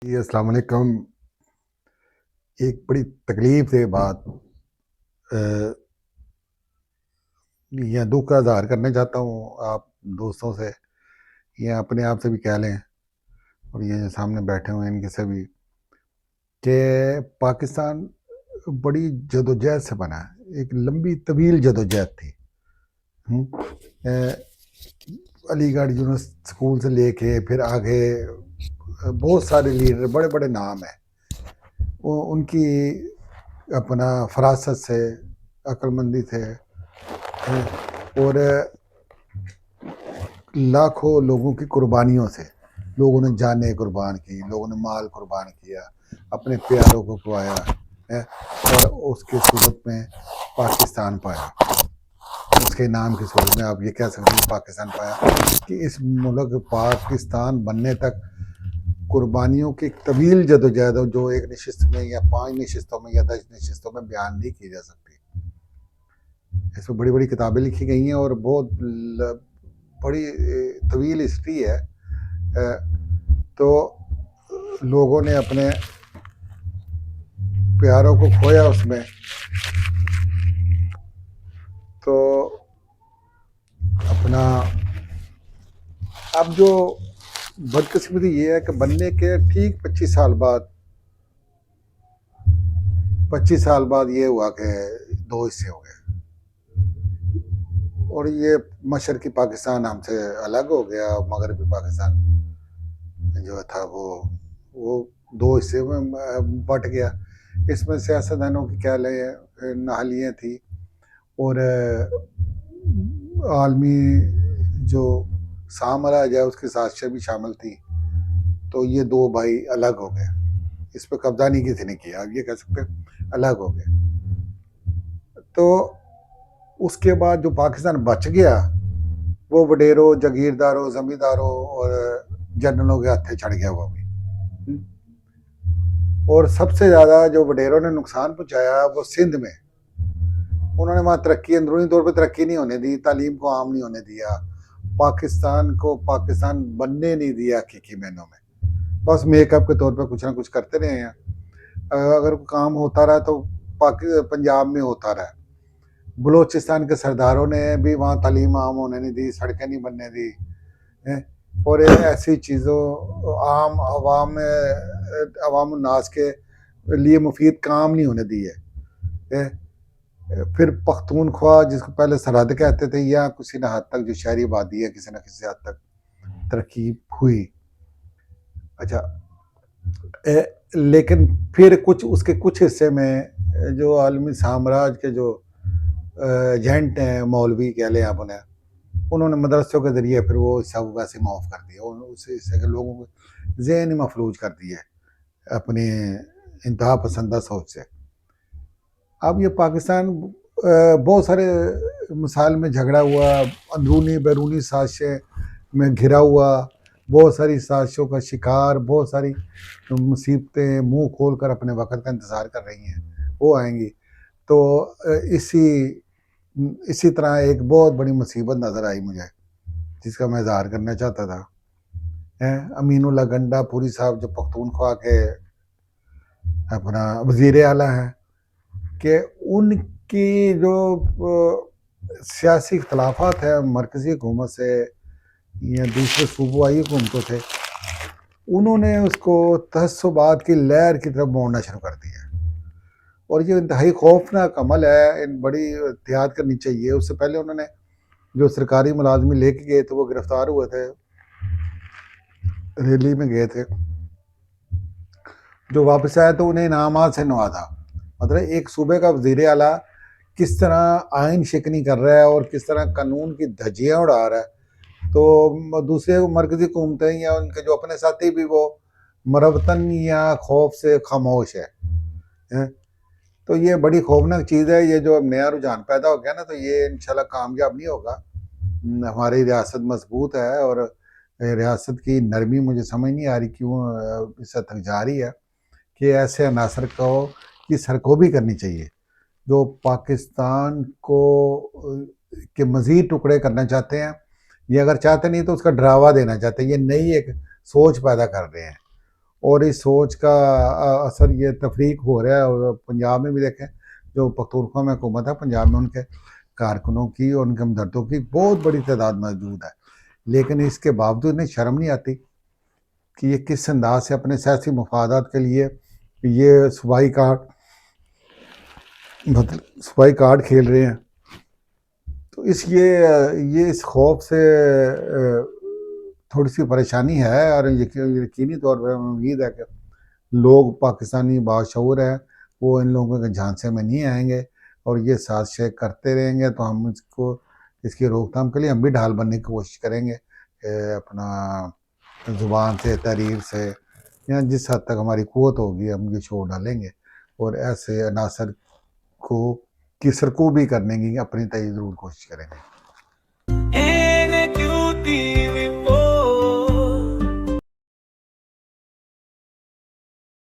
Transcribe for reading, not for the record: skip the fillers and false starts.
جی السلام علیکم۔ ایک بڑی تکلیف دہ بات یا دکھ کا اظہار کرنے چاہتا ہوں آپ دوستوں سے یا اپنے آپ سے بھی کہہ لیں، اور یہ جو سامنے بیٹھے ہوئے ہیں ان کے سے بھی، کہ پاکستان بڑی جدوجہد سے بنا ہے، ایک لمبی طویل جدوجہد تھی۔ علی گڑھ یونیورسٹی اسکول سے لے کے پھر آگے بہت سارے لیڈر، بڑے بڑے نام ہیں، وہ ان کی اپنا فراست سے، عقل مندی سے اور لاکھوں لوگوں کی قربانیوں سے، لوگوں نے جانیں قربان کی، لوگوں نے مال قربان کیا، اپنے پیاروں کو کھوایا اور اس کی صورت میں پاکستان پایا، اس کے نام کی صورت میں آپ یہ کہہ سکتے ہیں پاکستان پایا کہ اس ملک پاکستان بننے تک قربانیوں کی ایک طویل جدوجہد جو ایک نشست میں یا 5 نشستوں میں یا 10 نشستوں میں بیان نہیں کی جا سکتی۔ اس میں بڑی بڑی کتابیں لکھی گئی ہیں اور بہت بڑی طویل ہسٹری ہے۔ تو لوگوں نے اپنے پیاروں کو کھویا اس میں، تو اپنا اب جو بدقسمتی یہ ہے کہ بننے کے ٹھیک 25 سال بعد یہ ہوا کہ 2 حصے ہو گئے، اور یہ مشرقی پاکستان ہم سے الگ ہو گیا، مغربی پاکستان جو تھا وہ 2 حصے میں بٹ گیا۔ اس میں سیاستدانوں کی کیا لیں نااہلیاں تھی، اور عالمی جو سامراج ہے اس کی سازشیں بھی شامل تھی، تو یہ 2 بھائی الگ ہو گئے، اس پہ قبضہ نہیں کسی نے کیا، آپ یہ کہہ سکتے الگ ہو گئے۔ تو اس کے بعد جو پاکستان بچ گیا وہ وڈیروں، جاگیرداروں، زمینداروں اور جنرلوں کے ہاتھے چڑھ گیا وہ بھی، اور سب سے زیادہ جو وڈیروں نے نقصان پہنچایا وہ سندھ میں، انہوں نے وہاں ترقی، اندرونی طور پہ ترقی نہیں ہونے دی، تعلیم کو عام نہیں ہونے دیا، پاکستان کو پاکستان بننے نہیں دیا حقیقی معنوں میں، بس میک اپ کے طور پہ کچھ نہ کچھ کرتے رہے ہیں۔ اگر کام ہوتا رہا تو پنجاب میں ہوتا رہا، بلوچستان کے سرداروں نے بھی وہاں تعلیم عام ہونے نہیں دی، سڑکیں نہیں بننے دی، اور ایسی چیزوں عوام الناس کے لیے مفید کام نہیں ہونے دی ہے۔ پھر پختونخوا جس کو پہلے سرحد کہتے تھے، یا کسی نہ حد تک جو شہری آبادی ہے کسی نہ کسی حد تک ترقی ہوئی۔ اچھا، لیکن پھر اس کے کچھ حصے میں جو عالمی سامراج کے جو ایجنٹ ہیں، مولوی کہہ لیں آپ انہوں نے مدرسوں کے ذریعے پھر وہ سب ویسے معاف کر دیا، اس حصے کے لوگوں کو ذہن مفلوج کر دیا اپنے انتہا پسندہ سوچ سے۔ اب یہ پاکستان بہت سارے مسائل میں جھگڑا ہوا، اندرونی بیرونی سازشیں میں گھرا ہوا، بہت ساری سازشوں کا شکار، بہت ساری مصیبتیں منہ کھول کر اپنے وقت کا انتظار کر رہی ہیں، وہ آئیں گی۔ تو اسی طرح ایک بہت بڑی مصیبت نظر آئی مجھے، جس کا میں اظہار کرنا چاہتا تھا۔ امین اللہ گنڈا پوری صاحب جو پختونخوا کے اپنا وزیر اعلیٰ ہیں، کہ ان کی جو سیاسی اختلافات ہیں مرکزی حکومت سے یا دوسرے صوبائی حکومتوں سے، انہوں نے اس کو تعصبات کی لہر کی طرف موڑنا شروع کر دیا، اور یہ انتہائی خوفناک عمل ہے، بڑی احتیاط کرنی چاہیے۔ اس سے پہلے انہوں نے جو سرکاری ملازمی لے کے گئے تھے وہ گرفتار ہوئے تھے، ریلی میں گئے تھے، جو واپس آئے تو انہیں انعامات سے نوازا۔ مطلب ایک صوبے کا وزیر اعلیٰ کس طرح آئین شکنی کر رہا ہے اور کس طرح قانون کی دھجیاں اڑا رہا ہے، تو دوسرے مرکزی حکومتیں یا ان کے جو اپنے ساتھی بھی وہ مروتن یا خوف سے خاموش ہے۔ تو یہ بڑی خوفناک چیز ہے، یہ جو نیا رجحان پیدا ہو گیا نا، تو یہ انشاءاللہ کامیاب نہیں ہوگا۔ ہماری ریاست مضبوط ہے، اور ریاست کی نرمی مجھے سمجھ نہیں آ رہی کیوں اس حد تک جا رہی ہے، کہ ایسے عناصر کو کی سرکوبی کرنی چاہیے جو پاکستان کو کے مزید ٹکڑے کرنا چاہتے ہیں، یہ اگر چاہتے نہیں تو اس کا ڈراوا دینا چاہتے ہیں، یہ نئی ایک سوچ پیدا کر رہے ہیں، اور اس سوچ کا اثر یہ تفریق ہو رہا ہے. اور پنجاب میں بھی دیکھیں جو پختونخوا میں حکومت ہے پنجاب میں ان کے کارکنوں کی اور ان کے ہمدردوں کی بہت بڑی تعداد موجود ہے, لیکن اس کے باوجود انہیں شرم نہیں آتی کہ یہ کس انداز سے اپنے سیاسی مفادات کے لیے یہ صوبائی کارڈ کھیل رہے ہیں. تو یہ اس خوف سے تھوڑی سی پریشانی ہے, اور یقینی طور پر امید ہے کہ لوگ پاکستانی باشعور ہیں وہ ان لوگوں کے جھانسے میں نہیں آئیں گے, اور یہ سازشیں کرتے رہیں گے تو ہم اس کی روک تھام کے لیے ہم بھی ڈھال بننے کی کوشش کریں گے, اپنا زبان سے, تحریر سے, یا جس حد تک ہماری قوت ہوگی ہم یہ شور ڈالیں گے, اور ایسے عناصر کی سرکوبی کرنے کی اپنی ضرور کوشش کریں گے.